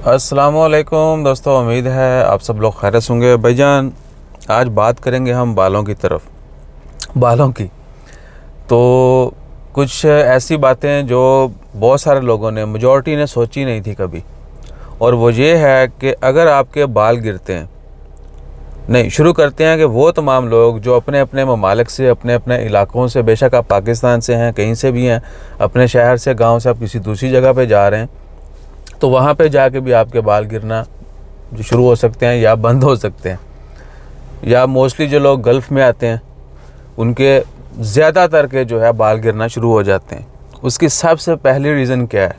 अस्सलामुअलैकुम दोस्तों, उम्मीद है आप सब लोग खैरियत होंगे। भाईजान, आज बात करेंगे हम बालों की। तो कुछ ऐसी बातें जो बहुत सारे लोगों ने, मेजॉरिटी ने सोची नहीं थी कभी, और वो ये है कि अगर आपके बाल गिरते हैं, नहीं शुरू करते हैं कि वो तमाम लोग जो अपने अपने ममालिक से, अपने अपने इलाकों से, बेशक आप पाकिस्तान से हैं, कहीं से भी हैं, अपने शहर से, गांव से आप किसी दूसरी जगह पे जा रहे हैं, तो वहाँ पे जाके भी आपके बाल गिरना जो शुरू हो सकते हैं या बंद हो सकते हैं। या मोस्टली जो लोग गल्फ़ में आते हैं उनके ज़्यादातर के जो है बाल गिरना शुरू हो जाते हैं। उसकी सबसे पहली रीज़न क्या है?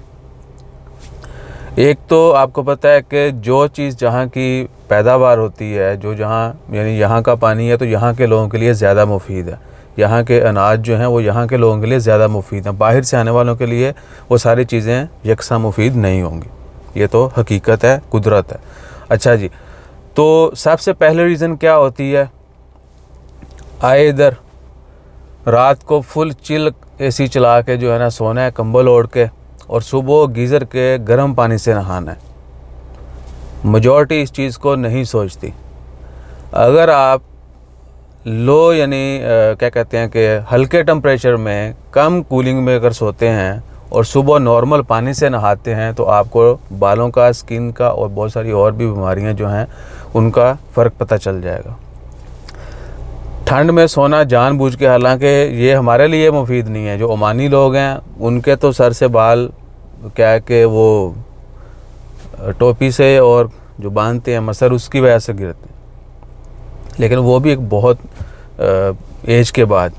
एक तो आपको पता है कि जो चीज़ जहाँ की पैदावार होती है, जो जहाँ यानी यहाँ का पानी है, तो यहाँ के लोगों के लिए ज़्यादा मुफीद है। यहाँ के अनाज जो हैं वो यहाँ के लोगों के लिए ज़्यादा मुफीद हैं। बाहर से आने वालों के लिए वो सारी चीज़ें यकसा मुफीद नहीं होंगी। ये तो हकीकत है, कुदरत है। अच्छा जी, तो सबसे पहले रीज़न क्या होती है? आए इधर रात को फुल चिल एसी चला के जो है ना सोना है, कंबल ओढ़ के, और सुबह गीज़र के गर्म पानी से नहाना है। मेजॉरिटी इस चीज़ को नहीं सोचती। अगर आप लो यानी क्या कहते हैं कि हल्के टेम्परेचर में, कम कूलिंग में अगर सोते हैं और सुबह नॉर्मल पानी से नहाते हैं, तो आपको बालों का, स्किन का और बहुत सारी और भी बीमारियां जो हैं उनका फ़र्क पता चल जाएगा। ठंड में सोना जानबूझ के, हालांकि ये हमारे लिए मुफीद नहीं है। जो ओमानी लोग हैं उनके तो सर से बाल क्या है कि वो टोपी से और जो बांधते हैं मसर, उसकी वजह से गिरते हैं, लेकिन वो भी एक बहुत एज के बाद,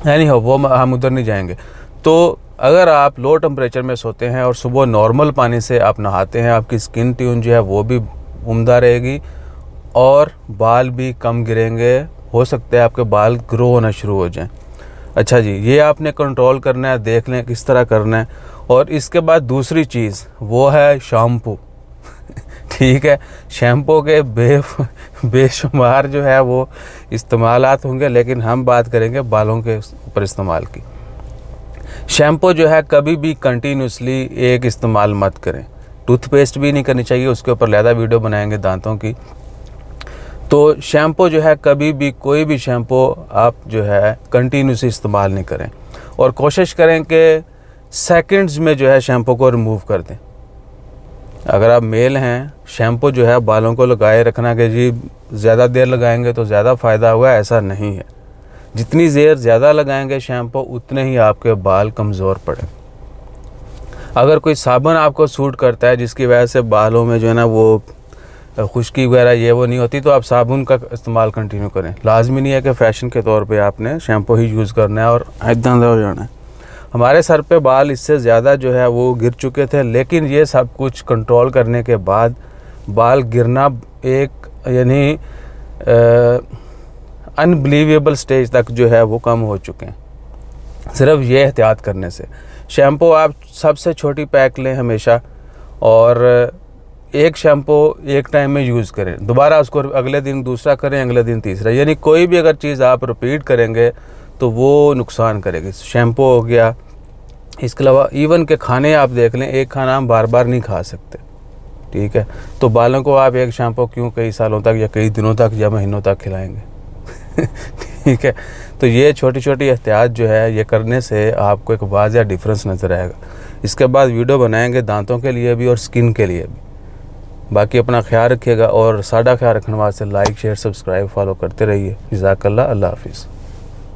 यानी वो हम उधर नहीं जाएंगे। तो अगर आप लो टेम्परेचर में सोते हैं और सुबह नॉर्मल पानी से आप नहाते हैं, आपकी स्किन ट्यून जो है वो भी उम्दा रहेगी और बाल भी कम गिरेंगे। हो सकता है आपके बाल ग्रो होना शुरू हो जाएं। अच्छा जी, ये आपने कंट्रोल करना है, देख लें किस तरह करना है। और इसके बाद दूसरी चीज़ वो है शैम्पू। ठीक है, शैम्पू के बेशुमार जो है वो इस्तेमालात होंगे, लेकिन हम बात करेंगे बालों के ऊपर इस्तेमाल की। शैम्पू जो है कभी भी कंटिन्यूसली एक इस्तेमाल मत करें। टूथपेस्ट भी नहीं करनी चाहिए, उसके ऊपर ज़्यादा वीडियो बनाएंगे दांतों की। तो शैम्पू जो है कभी भी, कोई भी शैम्पू आप जो है कंटिन्यूसली इस्तेमाल नहीं करें, और कोशिश करें कि सेकंड्स में जो है शैम्पू को रिमूव कर दें। अगर आप मेल हैं, शैम्पू जो है बालों को लगाए रखना कि जी ज़्यादा देर लगाएंगे तो ज़्यादा फ़ायदा होगा, ऐसा नहीं है। जितनी देर ज़्यादा लगाएंगे शैम्पू, उतने ही आपके बाल कमज़ोर पड़े। अगर कोई साबुन आपको सूट करता है जिसकी वजह से बालों में जो है ना वो खुश्की वगैरह ये वो नहीं होती, तो आप साबुन का इस्तेमाल कंटिन्यू करें। लाजमी नहीं है कि फ़ैशन के तौर पे आपने शैम्पू ही यूज़ करना है और इतना हो जाना है। हमारे सर पे बाल इससे ज़्यादा जो है वो गिर चुके थे, लेकिन ये सब कुछ कंट्रोल करने के बाद बाल गिरना एक यानी अनबिलीवेबल स्टेज तक जो है वो कम हो चुके हैं, सिर्फ ये एहतियात करने से। शैम्पू आप सबसे छोटी पैक लें हमेशा, और एक शैम्पू एक टाइम में यूज़ करें, दोबारा उसको अगले दिन दूसरा करें, अगले दिन तीसरा। यानी कोई भी अगर चीज़ आप रिपीट करेंगे तो वो नुकसान करेगी। शैम्पू हो गया, इसके अलावा इवन के खाने आप देख लें, एक खाना हम बार बार नहीं खा सकते, ठीक है? तो बालों को आप एक शैम्पू क्यों कई सालों तक या कई दिनों तक या महीनों तक खिलाएंगे? ठीक है, तो ये छोटी छोटी एहतियात जो है ये करने से आपको एक वाज़िया डिफरेंस नज़र आएगा। इसके बाद वीडियो बनाएंगे दांतों के लिए भी और स्किन के लिए भी। बाकी अपना ख्याल रखिएगा, और साड़ा ख्याल रखने वास्ते लाइक, शेयर, सब्सक्राइब, फॉलो करते रहिए। जज़ाकल्लाह, अल्लाह हाफिज़।